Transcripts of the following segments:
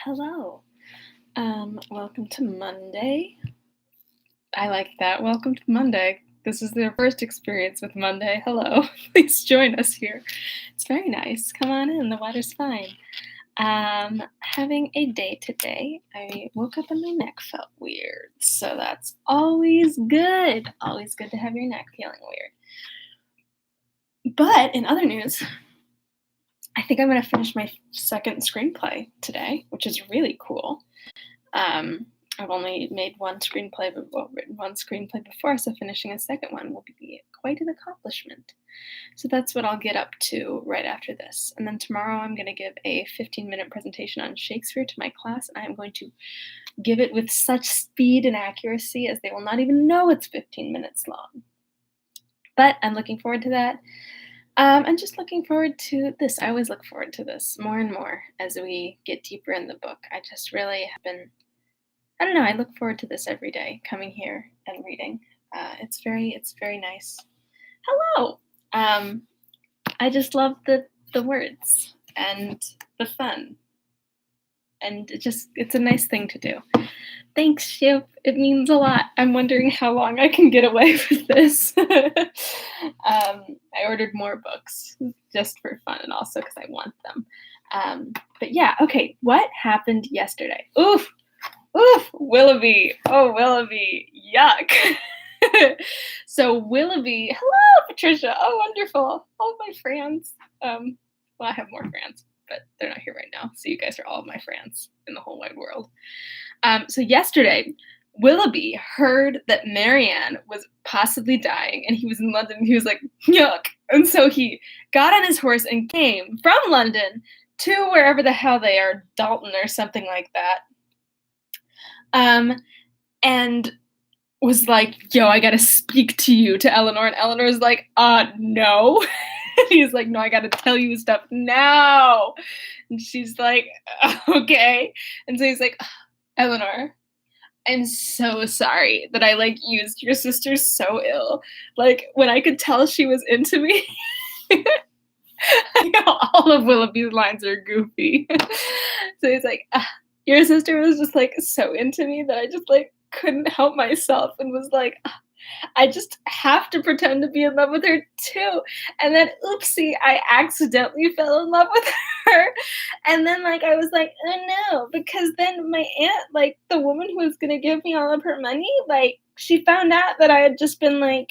Hello. Welcome to Monday. I like that. Welcome to Monday. This is their first experience with Monday. Hello. Please join us here. It's very nice. Come on in. The weather's fine. Having a day today. I woke up and my neck felt weird. So that's always good. Always good to have your neck feeling weird. But in other news, I think I'm going to finish my second screenplay today, which is really cool. I've only made one screenplay, written one screenplay before, so finishing a second one will be quite an accomplishment. So that's what I'll get up to right after this. And then tomorrow I'm going to give a 15-minute presentation on Shakespeare to my class, and I am going to give it with such speed and accuracy as they will not even know it's 15 minutes long. But I'm looking forward to that. I'm just looking forward to this. I always look forward to this more and more as we get deeper in the book. I just really have been, I don't know, I look forward to this every day, coming here and reading. It's very nice. Hello! I just love the words and the fun. And it's a nice thing to do. Thanks, Ship. It means a lot. I'm wondering how long I can get away with this. I ordered more books just for fun and also because I want them. But yeah, okay. What happened yesterday? Oof, Willoughby. Oh, Willoughby. Yuck. So Willoughby. Hello, Patricia. Oh, wonderful. All my friends. Well, I have more friends, but they're not here right now. So you guys are all my friends in the whole wide world. So yesterday, Willoughby heard that Marianne was possibly dying, and he was in London. And he was like, yuck. And so he got on his horse and came from London to wherever the hell they are, Dalton or something like that. And was like, yo, I gotta speak to you, to Eleanor. And Eleanor's like, no. He's like, no, I gotta tell you stuff now. And she's like, okay. And so he's like, Eleanor, I'm so sorry that I used your sister so ill. When I could tell she was into me. I know all of Willoughby's lines are goofy. So he's like, your sister was just so into me that I just couldn't help myself and was like, I just have to pretend to be in love with her too. And then, oopsie, I accidentally fell in love with her. And then, I was like, oh no, because then my aunt, the woman who was going to give me all of her money, she found out that I had just been,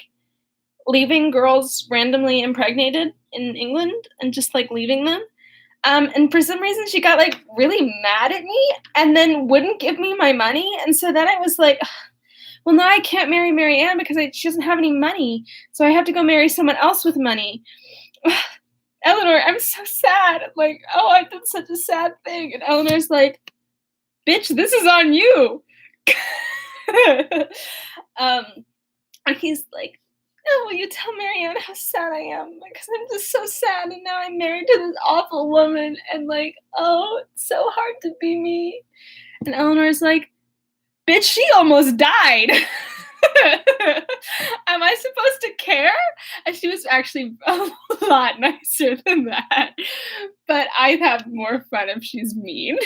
leaving girls randomly impregnated in England and just, leaving them. And for some reason, she got, really mad at me and then wouldn't give me my money. And so then I was like, well, now I can't marry Marianne because she doesn't have any money. So I have to go marry someone else with money. Eleanor, I'm so sad. I did such a sad thing. And Eleanor's like, bitch, this is on you. And he's like, oh, will you tell Marianne how sad I am? Because I'm just so sad. And now I'm married to this awful woman. And oh, it's so hard to be me. And Eleanor's like, bitch, she almost died. Am I supposed to care? And she was actually a lot nicer than that. But I'd have more fun if she's mean.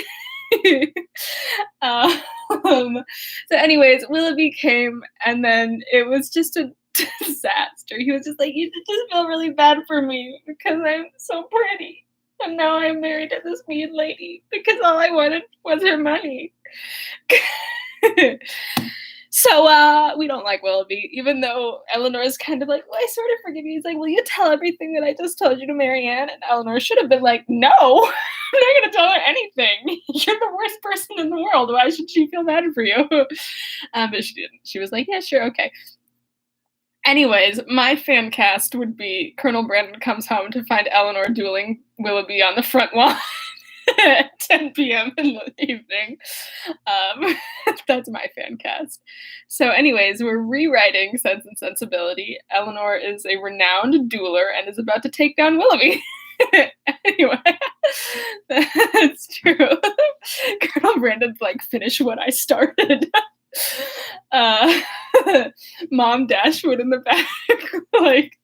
So anyways, Willoughby came, and then it was just a disaster. He was just like, you just feel really bad for me because I'm so pretty. And now I'm married to this mean lady because all I wanted was her money. So we don't like Willoughby, even though Eleanor's kind of like, well, I sort of forgive you. He's like, will you tell everything that I just told you to Marianne? And Eleanor should have been like, no, I'm not going to tell her anything. You're the worst person in the world. Why should she feel bad for you? But she didn't. She was like, yeah, sure, okay. Anyways, my fan cast would be Colonel Brandon comes home to find Eleanor dueling Willoughby on the front lawn. At 10 p.m. in the evening. That's my fan cast. So anyways, we're rewriting Sense and Sensibility. Eleanor is a renowned dueler and is about to take down Willoughby. Anyway, that's true. Colonel Brandon's finish what I started. Mom Dashwood in the back,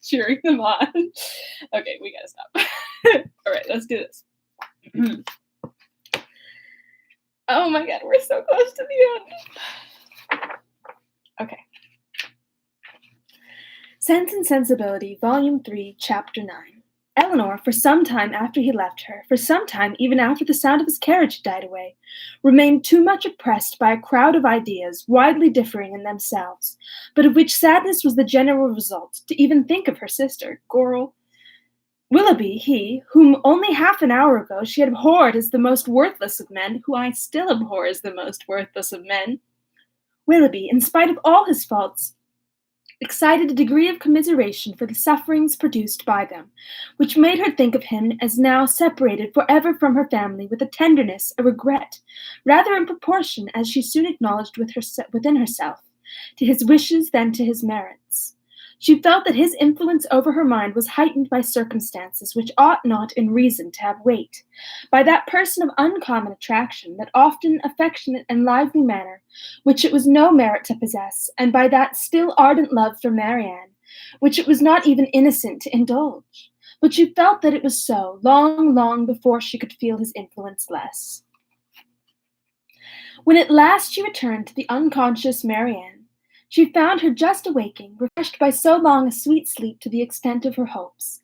cheering them on. Okay, we gotta stop. All right, let's do this. Oh my god, we're so close to the end. Okay. Sense and Sensibility, Volume 3, Chapter 9. Eleanor, for some time after he left her, for some time even after the sound of his carriage had died away, remained too much oppressed by a crowd of ideas widely differing in themselves, but of which sadness was the general result, to even think of her sister, Gorrel. Willoughby, he, whom only half an hour ago she had abhorred as the most worthless of men, who I still abhor as the most worthless of men. Willoughby, in spite of all his faults, excited a degree of commiseration for the sufferings produced by them, which made her think of him as now separated forever from her family with a tenderness, a regret, rather in proportion, as she soon acknowledged within herself, to his wishes than to his merits. She felt that his influence over her mind was heightened by circumstances which ought not in reason to have weight, by that person of uncommon attraction, that often affectionate and lively manner, which it was no merit to possess, and by that still ardent love for Marianne, which it was not even innocent to indulge. But she felt that it was so, long, long before she could feel his influence less. When at last she returned to the unconscious Marianne, she found her just awaking, refreshed by so long a sweet sleep to the extent of her hopes.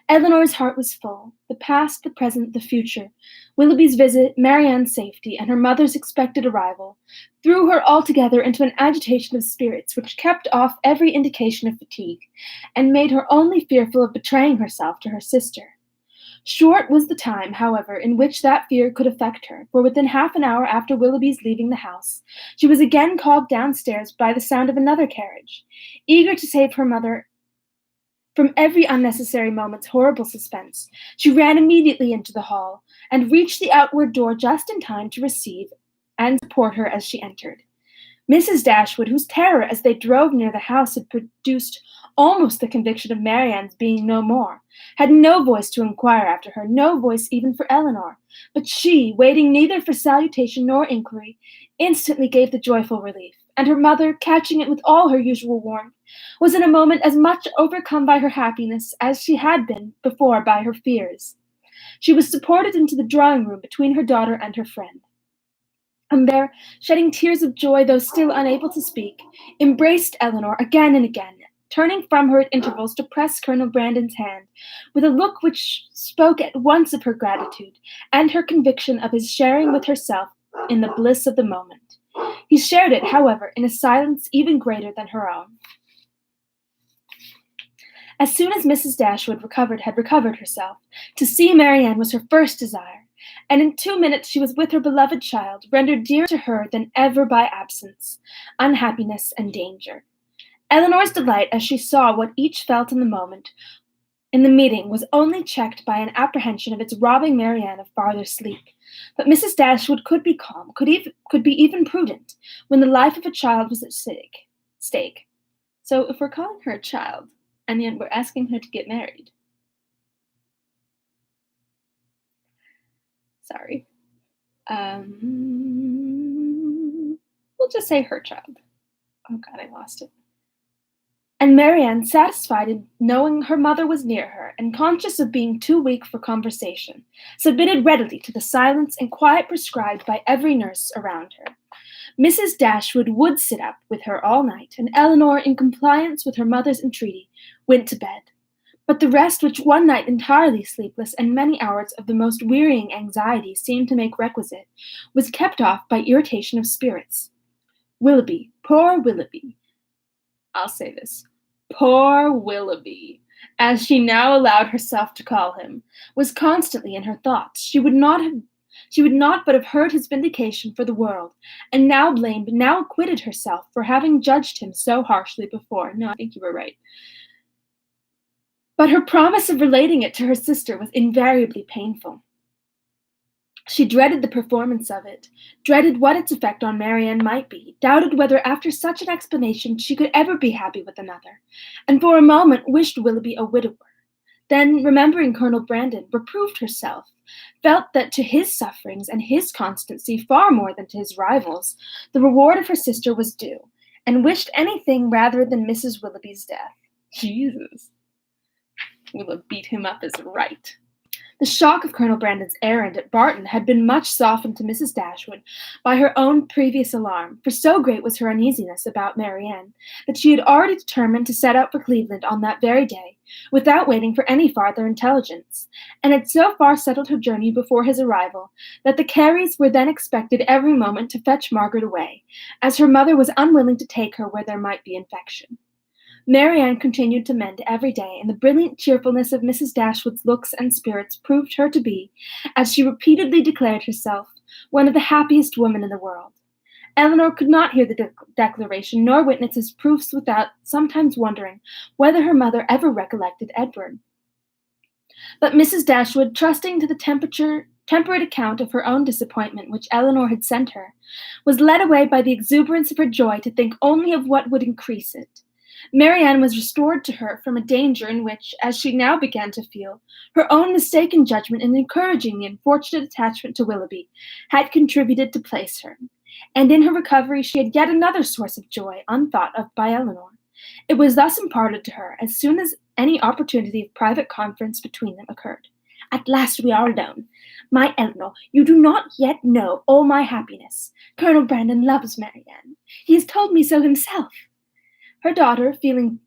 Elinor's heart was full, the past, the present, the future, Willoughby's visit, Marianne's safety, and her mother's expected arrival, threw her altogether into an agitation of spirits which kept off every indication of fatigue, and made her only fearful of betraying herself to her sister. Short was the time, however, in which that fear could affect her, for within half an hour after Willoughby's leaving the house, she was again called downstairs by the sound of another carriage. Eager to save her mother from every unnecessary moment's horrible suspense, she ran immediately into the hall, and reached the outward door just in time to receive and support her as she entered. Mrs. Dashwood, whose terror as they drove near the house had produced almost the conviction of Marianne's being no more, had no voice to inquire after her, no voice even for Elinor, but she, waiting neither for salutation nor inquiry, instantly gave the joyful relief, and her mother, catching it with all her usual warmth, was in a moment as much overcome by her happiness as she had been before by her fears. She was supported into the drawing-room between her daughter and her friend, and there, shedding tears of joy, though still unable to speak, embraced Elinor again and again, turning from her at intervals to press Colonel Brandon's hand, with a look which spoke at once of her gratitude and her conviction of his sharing with herself in the bliss of the moment. He shared it, however, in a silence even greater than her own. As soon as Mrs. Dashwood had recovered herself, to see Marianne was her first desire, and in 2 minutes she was with her beloved child, rendered dearer to her than ever by absence, unhappiness, and danger. Elinor's delight as she saw what each felt in the meeting was only checked by an apprehension of its robbing Marianne of farther sleep. But Mrs. Dashwood could be calm, could be even prudent, when the life of a child was at stake. So if we're calling her a child, and yet we're asking her to get married. Sorry. We'll just say her child. Oh God, I lost it. And Marianne, satisfied in knowing her mother was near her, and conscious of being too weak for conversation, submitted readily to the silence and quiet prescribed by every nurse around her. Mrs. Dashwood would sit up with her all night, and Elinor, in compliance with her mother's entreaty, went to bed. But the rest which one night entirely sleepless and many hours of the most wearying anxiety seemed to make requisite, was kept off by irritation of spirits. Willoughby, poor Willoughby, I'll say this, poor Willoughby, as she now allowed herself to call him, was constantly in her thoughts. She would not but have heard his vindication for the world, and now acquitted herself for having judged him so harshly before. No, I think you were right. But her promise of relating it to her sister was invariably painful. She dreaded the performance of it, dreaded what its effect on Marianne might be, doubted whether after such an explanation she could ever be happy with another, and for a moment wished Willoughby a widower. Then, remembering Colonel Brandon, reproved herself, felt that to his sufferings and his constancy far more than to his rivals, the reward of her sister was due, and wished anything rather than Mrs. Willoughby's death. Jesus. We'll beat him up as right. The shock of Colonel Brandon's errand at Barton had been much softened to Mrs. Dashwood by her own previous alarm, for so great was her uneasiness about Marianne, that she had already determined to set out for Cleveland on that very day, without waiting for any farther intelligence, and had so far settled her journey before his arrival, that the Careys were then expected every moment to fetch Margaret away, as her mother was unwilling to take her where there might be infection. Marianne continued to mend every day, and the brilliant cheerfulness of Mrs. Dashwood's looks and spirits proved her to be, as she repeatedly declared herself, one of the happiest women in the world. Elinor could not hear the declaration nor witness his proofs without sometimes wondering whether her mother ever recollected Edward. But Mrs. Dashwood, trusting to the temperate account of her own disappointment which Elinor had sent her, was led away by the exuberance of her joy to think only of what would increase it. Marianne was restored to her from a danger in which, as she now began to feel, her own mistaken judgment in encouraging the unfortunate attachment to Willoughby had contributed to place her, and in her recovery she had yet another source of joy unthought of by Elinor. It was thus imparted to her as soon as any opportunity of private conference between them occurred. "At last we are alone. My Elinor, you do not yet know all my happiness. Colonel Brandon loves Marianne. He has told me so himself." Her daughter, feeling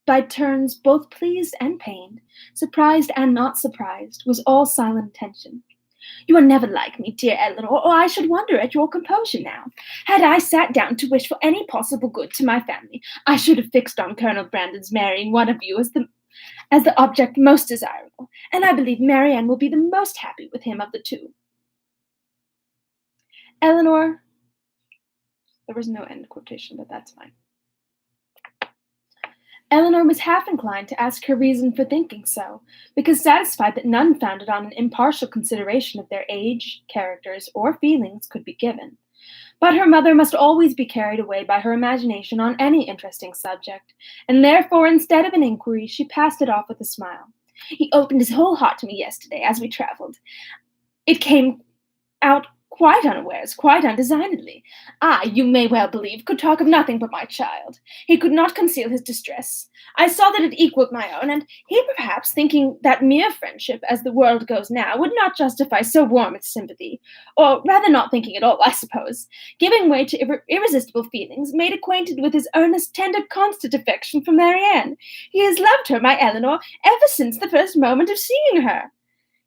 by turns both pleased and pained, surprised and not surprised, was all silent attention. "You are never like me, dear Elinor, or I should wonder at your composure now. Had I sat down to wish for any possible good to my family, I should have fixed on Colonel Brandon's marrying one of you as the object most desirable, and I believe Marianne will be the most happy with him of the two." Elinor, there was no end quotation, but that's fine. Elinor was half inclined to ask her reason for thinking so, because satisfied that none founded on an impartial consideration of their age, characters, or feelings could be given. But her mother must always be carried away by her imagination on any interesting subject, and therefore, instead of an inquiry, she passed it off with a smile. "He opened his whole heart to me yesterday as we travelled. It came out quite unawares, quite undesignedly. I, you may well believe, could talk of nothing but my child. He could not conceal his distress. I saw that it equalled my own, and he perhaps, thinking that mere friendship, as the world goes now, would not justify so warm its sympathy, or rather not thinking at all, I suppose, giving way to irresistible feelings, made acquainted with his earnest, tender, constant affection for Marianne. He has loved her, my Elinor, ever since the first moment of seeing her."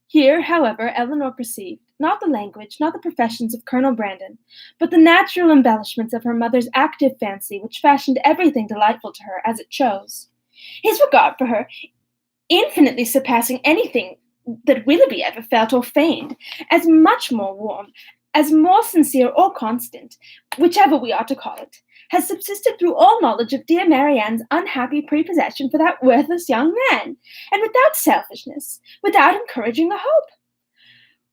Here, however, Elinor perceived, not the language, not the professions of Colonel Brandon, but the natural embellishments of her mother's active fancy, which fashioned everything delightful to her as it chose. His regard for her, infinitely surpassing anything that Willoughby ever felt or feigned, as much more warm, as more sincere or constant, whichever we are to call it, has subsisted through all knowledge of dear Marianne's unhappy prepossession for that worthless young man, and without selfishness, without encouraging a hope.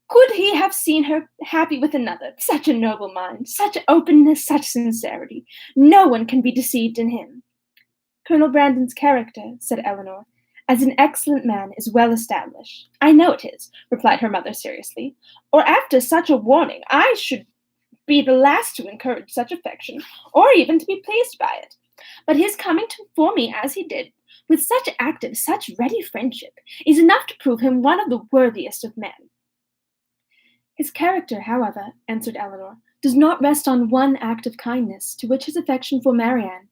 Could he have seen her happy with another, such a noble mind, such openness, such sincerity, no one can be deceived in him. "Colonel Brandon's character," said Elinor, "as an excellent man is well established." "I know it is," replied her mother seriously, "or after such a warning I should be the last to encourage such affection, or even to be pleased by it. But his coming for me as he did, with such active, such ready friendship, is enough to prove him one of the worthiest of men." "His character, however," answered Elinor, "does not rest on one act of kindness, to which his affection for Marianne,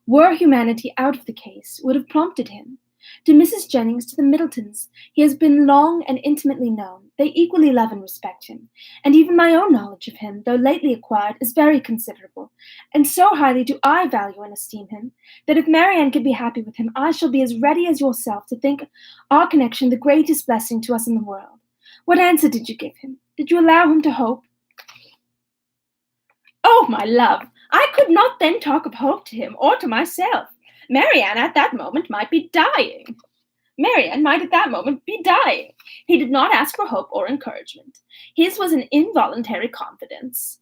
were humanity out of the case, would have prompted him. To Mrs. Jennings, to the Middletons, he has been long and intimately known. They equally love and respect him, and even my own knowledge of him, though lately acquired, is very considerable, and so highly do I value and esteem him, that if Marianne can be happy with him, I shall be as ready as yourself to think our connection the greatest blessing to us in the world. What answer did you give him? Did you allow him to hope?" "Oh, my love, I could not then talk of hope to him or to myself. Marianne at that moment might be dying. He did not ask for hope or encouragement. His was an involuntary confidence,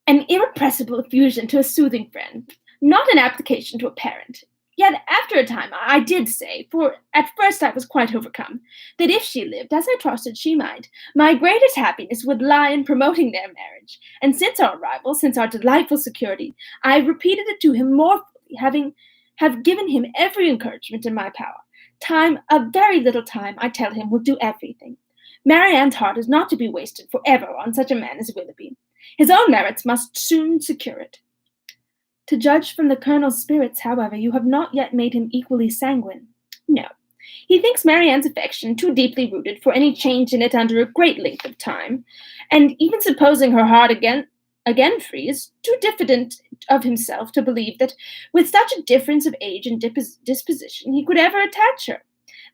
an irrepressible effusion to a soothing friend, not an application to a parent. Yet after a time I did say, for at first I was quite overcome, that if she lived, as I trusted she might, my greatest happiness would lie in promoting their marriage. And since our arrival, since our delightful security, I have repeated it to him more fully, have given him every encouragement in my power. Time, a very little time, I tell him, will do everything. Marianne's heart is not to be wasted forever on such a man as Willoughby. His own merits must soon secure it. To judge from the Colonel's spirits, however, you have not yet made him equally sanguine. No. He thinks Marianne's affection too deeply rooted for any change in it under a great length of time, and even supposing her heart again free, is too diffident of himself to believe that, with such a difference of age and disposition, he could ever attach her.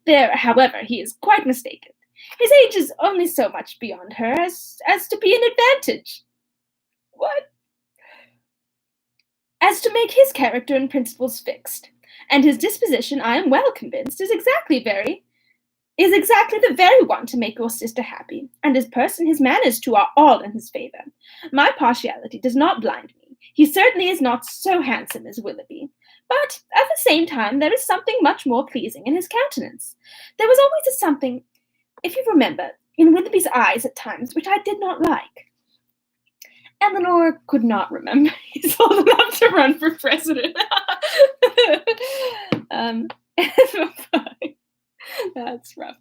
There, however, he is quite mistaken. His age is only so much beyond her as to be an advantage. What? As to make his character and principles fixed. And his disposition, I am well convinced, is exactly the very one to make your sister happy, and his person, his manners too, are all in his favour. My partiality does not blind me. He certainly is not so handsome as Willoughby, but at the same time there is something much more pleasing in his countenance. There was always a something, if you remember, in Willoughby's eyes at times which I did not like. Eleanor could not remember. He's old enough to run for president. That's rough.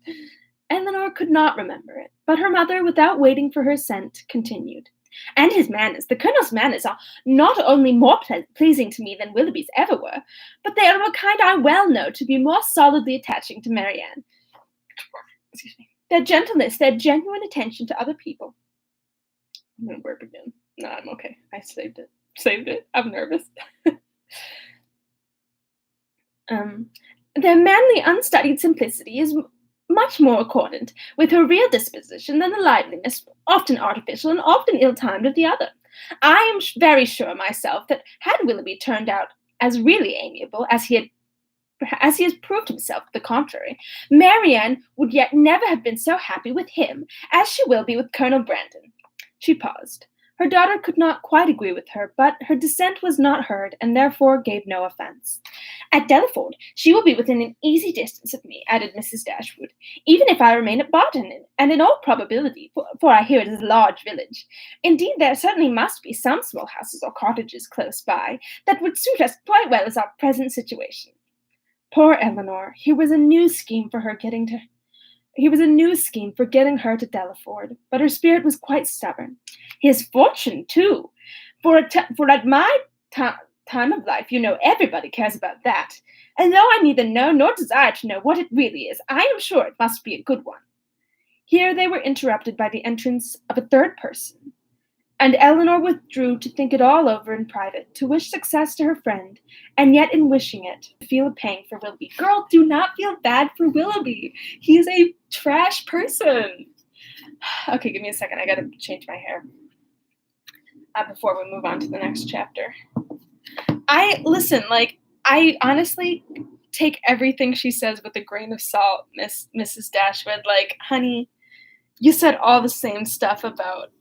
Eleanor could not remember it, but her mother, without waiting for her assent, continued. And his manners, the Colonel's manners, are not only more pleasing to me than Willoughby's ever were, but they are of a kind I well know to be more solidly attaching to Marianne. Excuse me. Their gentleness, their genuine attention to other people. I'm going to burp again. No, I'm okay. I saved it. I'm nervous. Their manly, unstudied simplicity is much more accordant with her real disposition than the liveliness, often artificial and often ill-timed, of the other. I am very sure myself that had Willoughby turned out as really amiable as he has proved himself the contrary, Marianne would yet never have been so happy with him as she will be with Colonel Brandon. She paused. Her daughter could not quite agree with her, but her dissent was not heard, and therefore gave no offence. At Delaford, she will be within an easy distance of me, added Mrs. Dashwood, even if I remain at Barton, and in all probability, for I hear it is a large village. Indeed, there certainly must be some small houses or cottages close by that would suit us quite well as our present situation. Poor Elinor! Here was a new scheme for getting her to Delaford, but her spirit was quite stubborn. His fortune, too, for at my time of life, everybody cares about that. And though I neither know nor desire to know what it really is, I am sure it must be a good one. Here they were interrupted by the entrance of a third person, and Eleanor withdrew to think it all over in private, to wish success to her friend, and yet in wishing it, to feel a pang for Willoughby. Girl, do not feel bad for Willoughby. He is a trash person. Okay, give me a second. I gotta change my hair before we move on to the next chapter. I honestly take everything she says with a grain of salt, Mrs. Dashwood. Like, honey, you said all the same stuff about...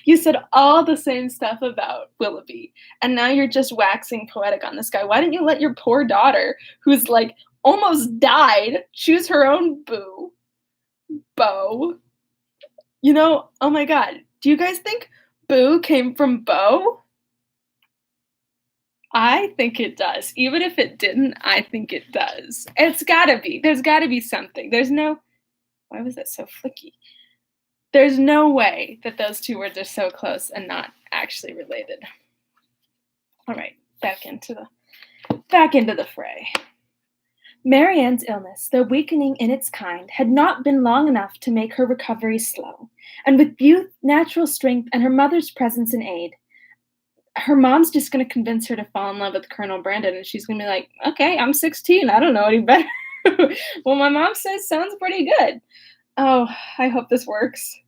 You said all the same stuff about Willoughby, and now you're just waxing poetic on this guy. Why didn't you let your poor daughter, who's like almost died, choose her own beau? Oh my god. Do you guys think boo came from beau? I think it does. Even if it didn't, I think it does. It's gotta be. There's gotta be something. Why was that so flicky? There's no way that those two words are so close and not actually related. All right, back into the fray. Marianne's illness, though weakening in its kind, had not been long enough to make her recovery slow, and with youth, natural strength, and her mother's presence and aid, her mom's just going to convince her to fall in love with Colonel Brandon, and she's going to be like, okay, I'm 16, I don't know any better. Well, my mom says sounds pretty good. Oh, I hope this works.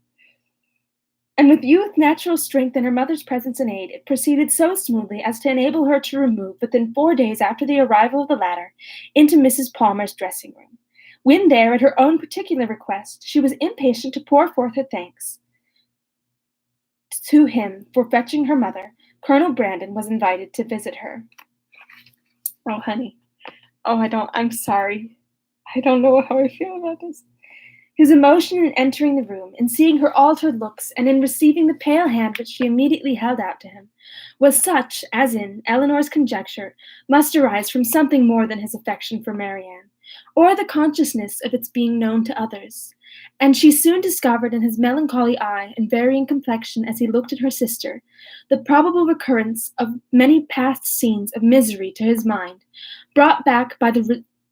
And with youth, natural strength, and her mother's presence and aid, it proceeded so smoothly as to enable her to remove, within 4 days after the arrival of the latter, into Mrs. Palmer's dressing room. When there, at her own particular request, she was impatient to pour forth her thanks to him for fetching her mother. Colonel Brandon was invited to visit her. Oh, honey. I'm sorry. I don't know how I feel about this. His emotion in entering the room, in seeing her altered looks, and in receiving the pale hand which she immediately held out to him, was such as, in Eleanor's conjecture, must arise from something more than his affection for Marianne, or the consciousness of its being known to others. And she soon discovered in his melancholy eye and varying complexion as he looked at her sister, the probable recurrence of many past scenes of misery to his mind, brought back by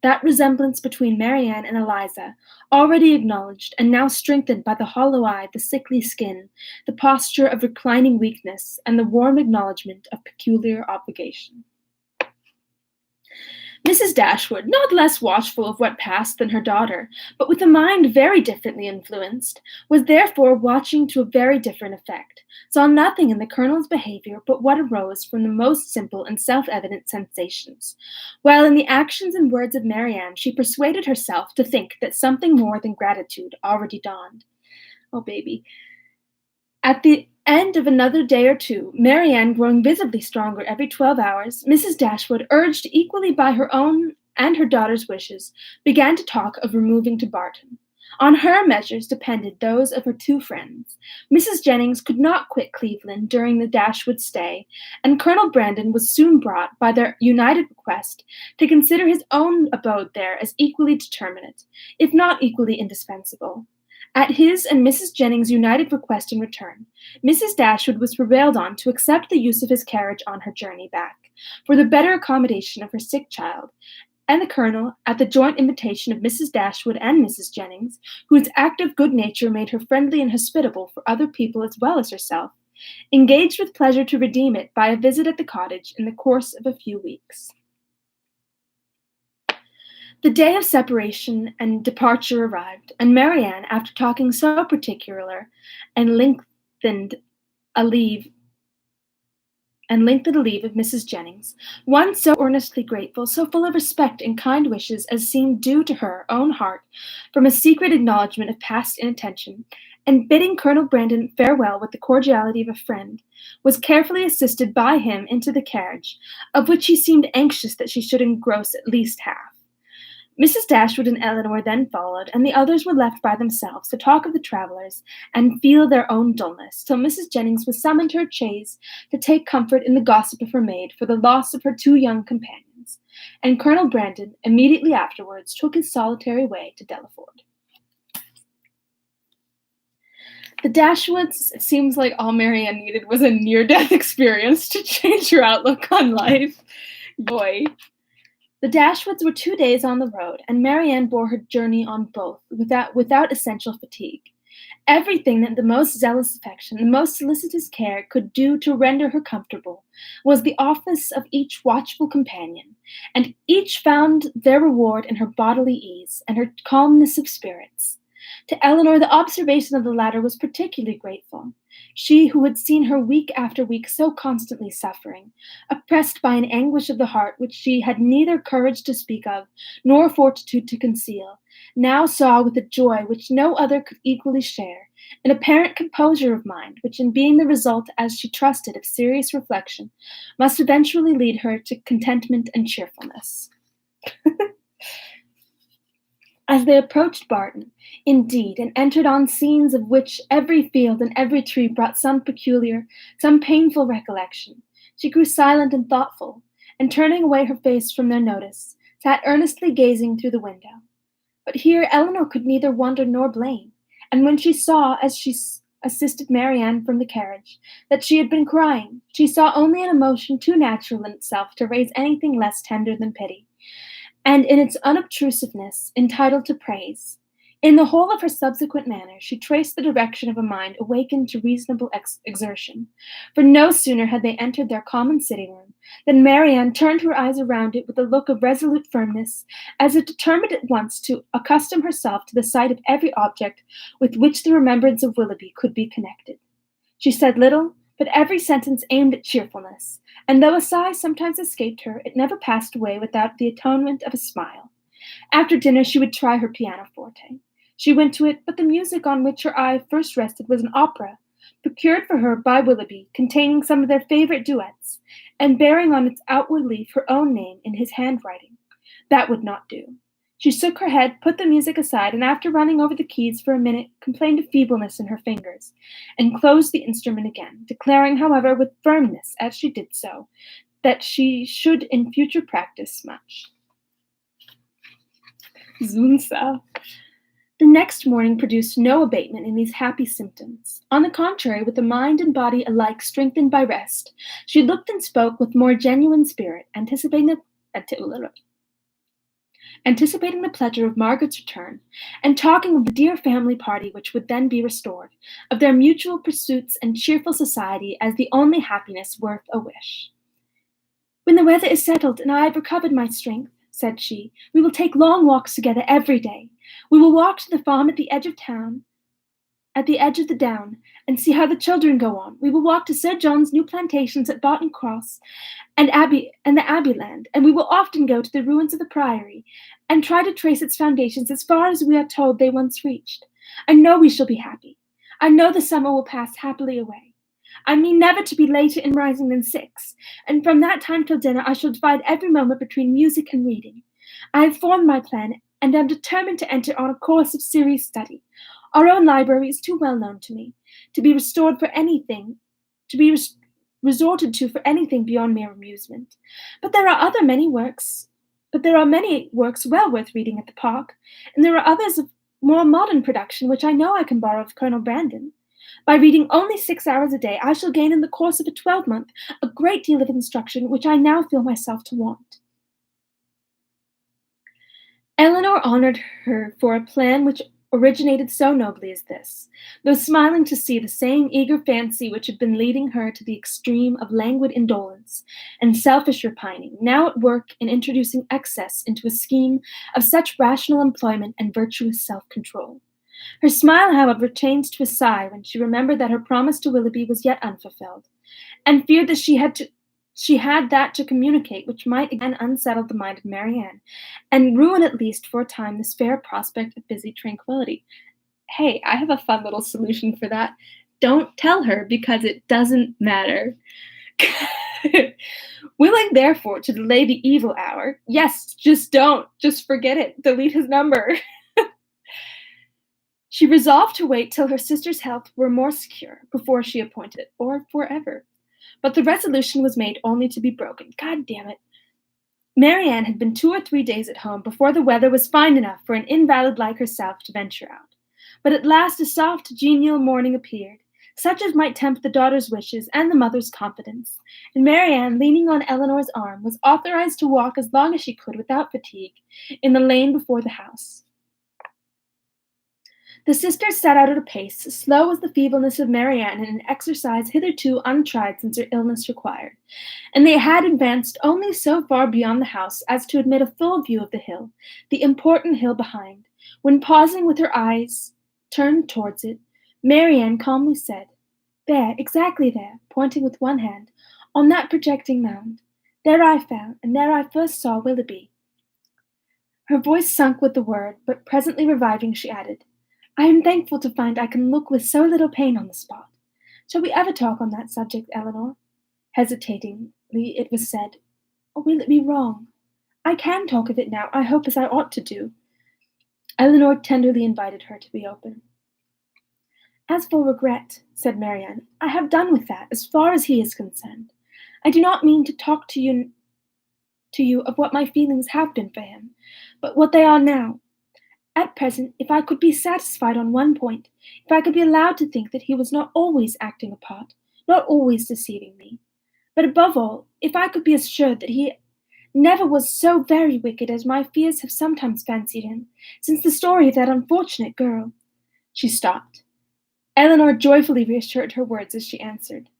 that resemblance between Marianne and Eliza, already acknowledged, and now strengthened by the hollow eye, the sickly skin, the posture of reclining weakness, and the warm acknowledgment of peculiar obligation. Mrs. Dashwood, not less watchful of what passed than her daughter, but with a mind very differently influenced, was therefore watching to a very different effect, saw nothing in the Colonel's behaviour but what arose from the most simple and self-evident sensations, while in the actions and words of Marianne she persuaded herself to think that something more than gratitude already dawned. Oh, baby. At the end of another day or two, Marianne growing visibly stronger every 12 hours, Mrs. Dashwood, urged equally by her own and her daughter's wishes, began to talk of removing to Barton. On her measures depended those of her two friends. Mrs. Jennings could not quit Cleveland during the Dashwood stay, and Colonel Brandon was soon brought, by their united request, to consider his own abode there as equally determinate, if not equally indispensable. At his and Mrs. Jennings' united request in return, Mrs. Dashwood was prevailed on to accept the use of his carriage on her journey back, for the better accommodation of her sick child, and the Colonel, at the joint invitation of Mrs. Dashwood and Mrs. Jennings, whose active good nature made her friendly and hospitable for other people as well as herself, engaged with pleasure to redeem it by a visit at the cottage in the course of a few weeks. The day of separation and departure arrived, and Marianne, after talking so particular and lengthened a leave of Mrs. Jennings, one so earnestly grateful, so full of respect and kind wishes as seemed due to her own heart from a secret acknowledgment of past inattention, and bidding Colonel Brandon farewell with the cordiality of a friend, was carefully assisted by him into the carriage, of which he seemed anxious that she should engross at least half. Mrs. Dashwood and Elinor then followed, and the others were left by themselves to talk of the travellers and feel their own dullness, till Mrs. Jennings was summoned to her chaise to take comfort in the gossip of her maid for the loss of her two young companions, and Colonel Brandon immediately afterwards took his solitary way to Delaford. The Dashwoods, it seems like all Marianne needed was a near-death experience to change her outlook on life. Boy. The Dashwoods were 2 days on the road, and Marianne bore her journey on both, without essential fatigue. Everything that the most zealous affection, the most solicitous care could do to render her comfortable was the office of each watchful companion, and each found their reward in her bodily ease and her calmness of spirits. To Elinor, the observation of the latter was particularly grateful. She who had seen her week after week so constantly suffering, oppressed by an anguish of the heart which she had neither courage to speak of nor fortitude to conceal, now saw with a joy which no other could equally share, an apparent composure of mind, which in being the result, as she trusted, of serious reflection, must eventually lead her to contentment and cheerfulness. As they approached Barton, indeed, and entered on scenes of which every field and every tree brought some peculiar, some painful recollection, she grew silent and thoughtful, and turning away her face from their notice, sat earnestly gazing through the window. But here Elinor could neither wonder nor blame, and when she saw, as she assisted Marianne from the carriage, that she had been crying, she saw only an emotion too natural in itself to raise anything less tender than pity, and in its unobtrusiveness entitled to praise. In the whole of her subsequent manner, she traced the direction of a mind awakened to reasonable exertion, for no sooner had they entered their common sitting-room than Marianne turned her eyes around it with a look of resolute firmness, as if determined at once to accustom herself to the sight of every object with which the remembrance of Willoughby could be connected. She said little, but every sentence aimed at cheerfulness, and though a sigh sometimes escaped her, it never passed away without the atonement of a smile. After dinner she would try her pianoforte. She went to it, but the music on which her eye first rested was an opera, procured for her by Willoughby, containing some of their favorite duets, and bearing on its outward leaf her own name in his handwriting. That would not do. She shook her head, put the music aside, and after running over the keys for a minute, complained of feebleness in her fingers, and closed the instrument again, declaring, however, with firmness, as she did so, that she should in future practice much. Zunsa. The next morning produced no abatement in these happy symptoms. On the contrary, with the mind and body alike strengthened by rest, she looked and spoke with more genuine spirit, anticipating the pleasure of Margaret's return, and talking of the dear family party which would then be restored, of their mutual pursuits and cheerful society as the only happiness worth a wish. "When the weather is settled and I have recovered my strength," said she, "we will take long walks together every day. We will walk to the farm at the edge of the down, and see how the children go on. We will walk to Sir John's new plantations at Barton Cross and the Abbeyland, and we will often go to the ruins of the Priory, and try to trace its foundations as far as we are told they once reached. I know we shall be happy. I know the summer will pass happily away. I mean never to be later in rising than 6, and from that time till dinner I shall divide every moment between music and reading. I have formed my plan, and am determined to enter on a course of serious study. Our own library is too well known to me to be resorted to for anything beyond mere amusement. But there are many works well worth reading at the park, and there are others of more modern production which I know I can borrow of Colonel Brandon. By reading only 6 hours a day, I shall gain in the course of a 12-month a great deal of instruction which I now feel myself to want." Eleanor honored her for a plan which originated so nobly as this, though smiling to see the same eager fancy which had been leading her to the extreme of languid indolence and selfish repining, now at work in introducing excess into a scheme of such rational employment and virtuous self-control. Her smile, however, changed to a sigh when she remembered that her promise to Willoughby was yet unfulfilled, and feared that she had that to communicate which might again unsettle the mind of Marianne, and ruin at least for a time this fair prospect of busy tranquillity. Hey, I have a fun little solution for that. Don't tell her, because it doesn't matter. Willing, therefore, to delay the evil hour, yes, just don't. Just forget it. Delete his number. She resolved to wait till her sister's health were more secure before she appointed it, or forever. But the resolution was made only to be broken. God damn it. Marianne had been 2 or 3 days at home before the weather was fine enough for an invalid like herself to venture out. But at last a soft, genial morning appeared, such as might tempt the daughter's wishes and the mother's confidence, and Marianne, leaning on Eleanor's arm, was authorized to walk as long as she could without fatigue in the lane before the house. The sisters set out at a pace, slow as the feebleness of Marianne in an exercise hitherto untried since her illness required, and they had advanced only so far beyond the house as to admit a full view of the hill, the important hill behind, when pausing with her eyes turned towards it, Marianne calmly said, "There, exactly there," pointing with one hand, "on that projecting mound. There I fell, and there I first saw Willoughby." Her voice sunk with the word, but presently reviving, she added, "I am thankful to find I can look with so little pain on the spot. Shall we ever talk on that subject, Eleanor?" Hesitatingly it was said, "Or will it be wrong? I can talk of it now, I hope, as I ought to do." Elinor tenderly invited her to be open. "As for regret," said Marianne, "I have done with that, as far as he is concerned. I do not mean to talk to you of what my feelings have been for him, but what they are now. At present, if I could be satisfied on one point, if I could be allowed to think that he was not always acting a part, not always deceiving me, but above all, if I could be assured that he never was so very wicked as my fears have sometimes fancied him, since the story of that unfortunate girl—" She stopped. Eleanor joyfully reassured her words as she answered,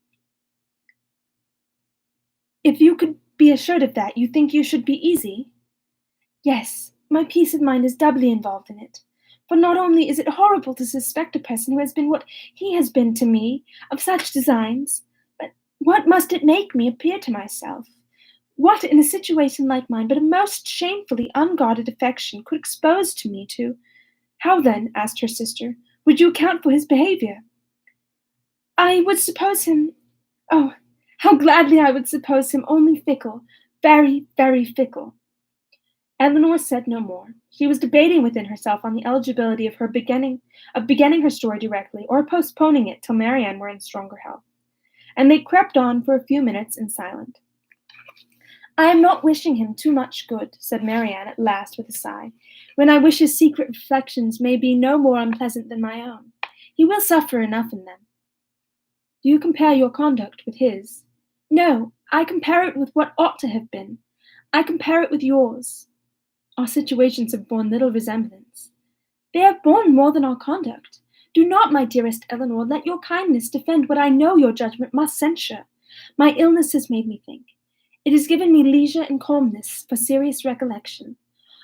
"If you could be assured of that, you think you should be easy?" "Yes, my peace of mind is doubly involved in it. For not only is it horrible to suspect a person who has been what he has been to me, of such designs, but what must it make me appear to myself? What, in a situation like mine, but a most shamefully unguarded affection, could expose to me to—" "How then," asked her sister, "would you account for his behavior?" "I would suppose him—oh, how gladly I would suppose him only fickle, very, very fickle." Elinor said no more. She was debating within herself on the eligibility of beginning her story directly, or postponing it till Marianne were in stronger health. And they crept on for a few minutes in silence. "I am not wishing him too much good," said Marianne at last with a sigh, "when I wish his secret reflections may be no more unpleasant than my own. He will suffer enough in them." "Do you compare your conduct with his?" "No, I compare it with what ought to have been. I compare it with yours." "Our situations have borne little resemblance." "They have borne more than our conduct. Do not, my dearest Elinor, let your kindness defend what I know your judgment must censure. My illness has made me think. It has given me leisure and calmness for serious recollection.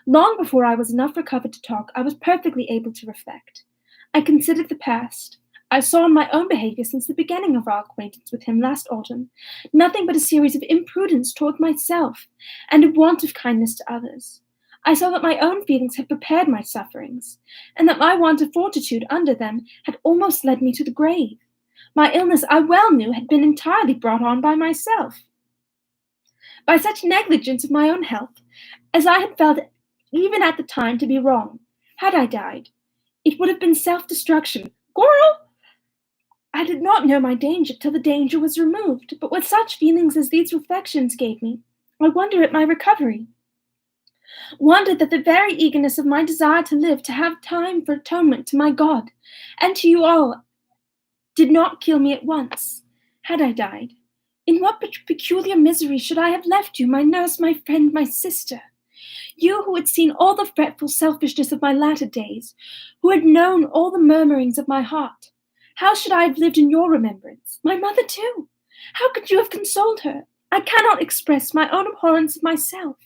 Long before I was enough recovered to talk, I was perfectly able to reflect. I considered the past. I saw in my own behavior since the beginning of our acquaintance with him last autumn nothing but a series of imprudence toward myself and a want of kindness to others. I saw that my own feelings had prepared my sufferings, and that my want of fortitude under them had almost led me to the grave. My illness, I well knew, had been entirely brought on by myself, by such negligence of my own health as I had felt even at the time to be wrong. Had I died, it would have been self-destruction. Girl! I did not know my danger till the danger was removed, but with such feelings as these reflections gave me, I wonder at my recovery. Wondered that the very eagerness of my desire to live, to have time for atonement to my God and to you all, did not kill me at once. Had I died, in what peculiar misery should I have left you, my nurse, my friend, my sister? You who had seen all the fretful selfishness of my latter days, who had known all the murmurings of my heart. How should I have lived in your remembrance? My mother too. How could you have consoled her? I cannot express my own abhorrence of myself.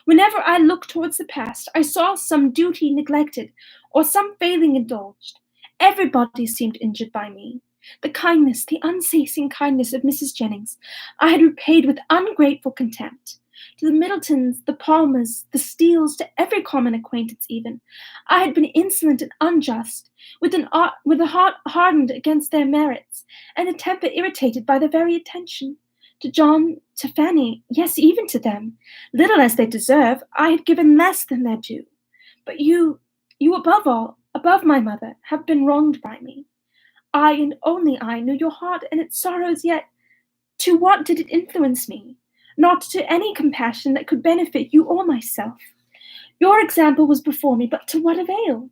Whenever I looked towards the past, I saw some duty neglected or some failing indulged. Everybody seemed injured by me. The kindness, the unceasing kindness of Mrs. Jennings, I had repaid with ungrateful contempt. To the Middletons, the Palmers, the Steeles, to every common acquaintance even, I had been insolent and unjust, with a heart hardened against their merits, and a temper irritated by their very attention. To John, to Fanny, yes, even to them, little as they deserve, I had given less than their due. But you above all, above my mother, have been wronged by me. I, and only I, knew your heart and its sorrows, yet to what did it influence me? Not to any compassion that could benefit you or myself. Your example was before me, but to what avail?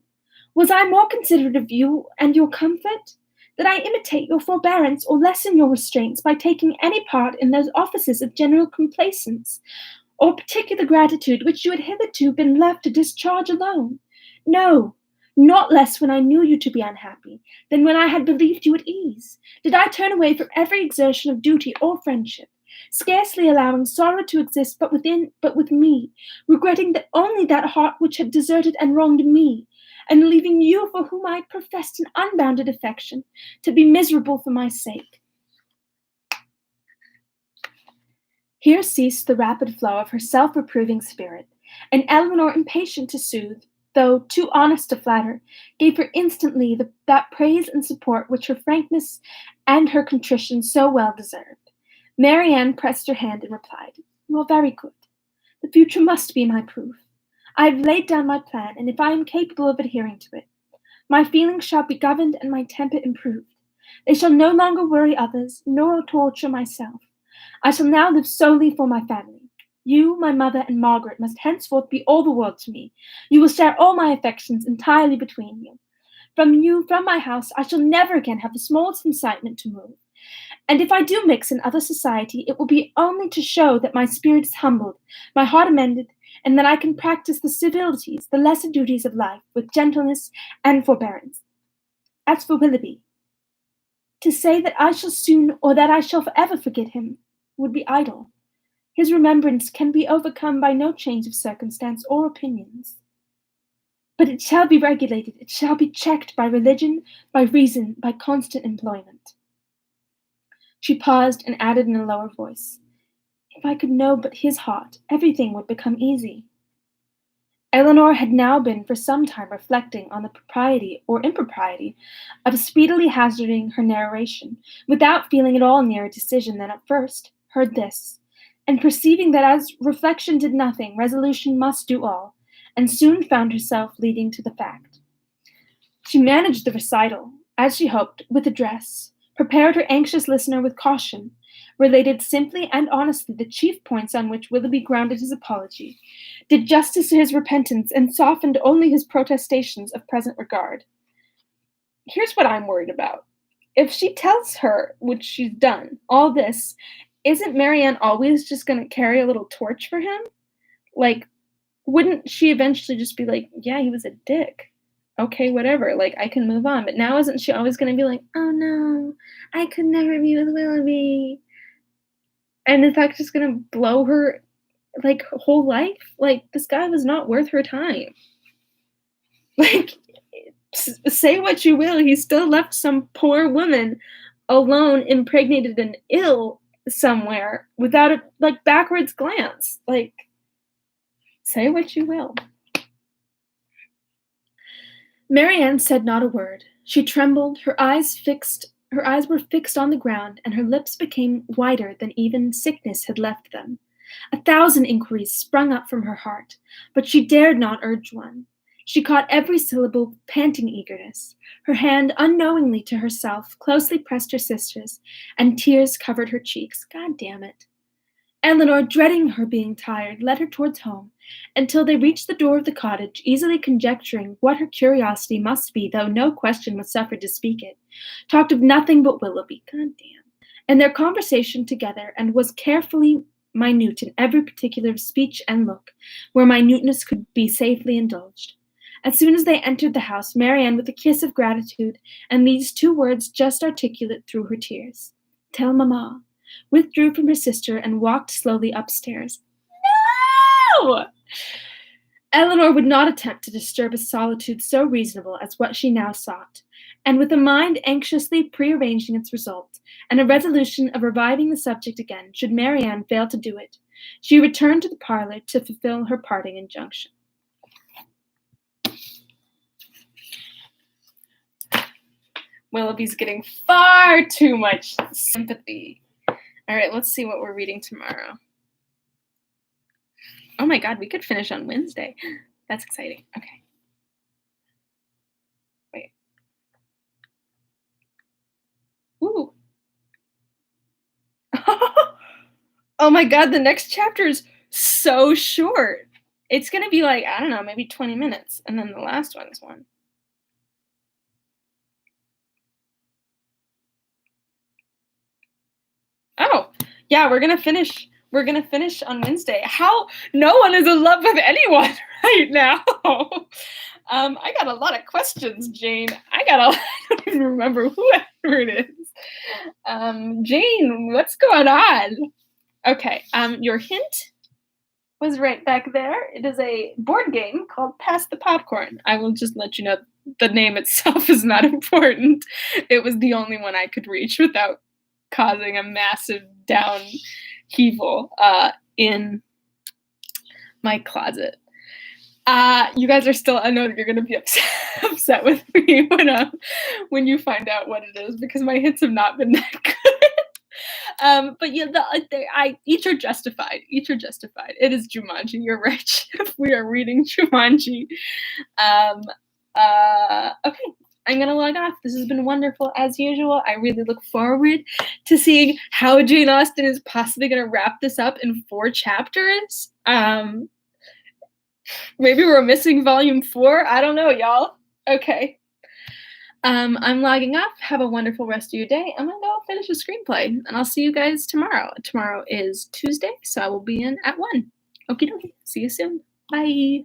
Was I more considerate of you and your comfort? Did I imitate your forbearance or lessen your restraints by taking any part in those offices of general complaisance or particular gratitude which you had hitherto been left to discharge alone? No, not less when I knew you to be unhappy than when I had believed you at ease. Did I turn away from every exertion of duty or friendship, scarcely allowing sorrow to exist but with me, regretting that only that heart which had deserted and wronged me, and leaving you, for whom I had professed an unbounded affection, to be miserable for my sake? Here ceased the rapid flow of her self-reproving spirit, and Eleanor, impatient to soothe, though too honest to flatter, gave her instantly that praise and support which her frankness and her contrition so well deserved. Marianne pressed her hand and replied, "Well, very good. The future must be my proof. I have laid down my plan, and if I am capable of adhering to it, my feelings shall be governed and my temper improved. They shall no longer worry others, nor torture myself. I shall now live solely for my family. You, my mother, and Margaret must henceforth be all the world to me. You will share all my affections entirely between you. From my house, I shall never again have the smallest incitement to move. And if I do mix in other society, it will be only to show that my spirit is humbled, my heart amended, and that I can practice the civilities, the lesser duties of life, with gentleness and forbearance. As for Willoughby, to say that I shall soon or that I shall forever forget him would be idle. His remembrance can be overcome by no change of circumstance or opinions. But it shall be regulated, it shall be checked by religion, by reason, by constant employment." She paused and added in a lower voice, "If I could know but his heart, everything would become easy." Elinor had now been for some time reflecting on the propriety or impropriety of speedily hazarding her narration, without feeling at all nearer decision than at first, heard this, and perceiving that as reflection did nothing, resolution must do all, and soon found herself leading to the fact. She managed the recital, as she hoped, with address, prepared her anxious listener with caution, related simply and honestly the chief points on which Willoughby grounded his apology, did justice to his repentance, and softened only his protestations of present regard. Here's what I'm worried about. If she tells her, which she's done, all this, isn't Marianne always just going to carry a little torch for him? Like, wouldn't she eventually just be like, yeah, he was a dick. Okay, whatever. Like, I can move on. But now isn't she always going to be like, oh no, I could never be with Willoughby? And is that just going to blow her, like, whole life? Like, this guy was not worth her time. Like, say what you will, he still left some poor woman alone, impregnated and ill somewhere without a, like, backwards glance. Like, say what you will. Marianne said not a word. She trembled, her eyes were fixed on the ground, and her lips became whiter than even sickness had left them. 1,000 inquiries sprung up from her heart, but she dared not urge one. She caught every syllable with panting eagerness. Her hand, unknowingly to herself, closely pressed her sister's, and tears covered her cheeks. God damn it. Elinor, dreading her being tired, led her towards home, until they reached the door of the cottage, easily conjecturing what her curiosity must be, though no question was suffered to speak it, talked of nothing but Willoughby, and their conversation together, and was carefully minute in every particular of speech and look, where minuteness could be safely indulged. As soon as they entered the house, Marianne, with a kiss of gratitude, and these 2 words just articulate through her tears, "Tell Mamma," withdrew from her sister and walked slowly upstairs. No! Eleanor would not attempt to disturb a solitude so reasonable as what she now sought, and with a mind anxiously prearranging its result, and a resolution of reviving the subject again, should Marianne fail to do it, she returned to the parlor to fulfill her parting injunction. Willoughby's getting far too much sympathy. All right, let's see what we're reading tomorrow. Oh my God, we could finish on Wednesday. That's exciting. Okay. Wait. Ooh. Oh my God, the next chapter is so short. It's going to be like, I don't know, maybe 20 minutes. And then the last one's one. Oh, yeah, we're gonna finish on Wednesday. How no one is in love with anyone right now. I got a lot of questions, Jane. I don't even remember whoever it is. Jane, what's going on? Okay, your hint was right back there. It is a board game called Pass the Popcorn. I will just let you know the name itself is not important. It was the only one I could reach without causing a massive downheaval in my closet. You guys are still, I know that you're going to be upset with me when you find out what it is, because my hints have not been that good. But yeah, each are justified. Each are justified. It is Jumanji. You're right. We are reading Jumanji. Okay. I'm going to log off. This has been wonderful as usual. I really look forward to seeing how Jane Austen is possibly going to wrap this up in 4 chapters. Maybe we're missing volume 4. I don't know, y'all. Okay. I'm logging off. Have a wonderful rest of your day. I'm going to go finish a screenplay, and I'll see you guys tomorrow. Tomorrow is Tuesday, so I will be in at 1. Okie dokie. See you soon. Bye.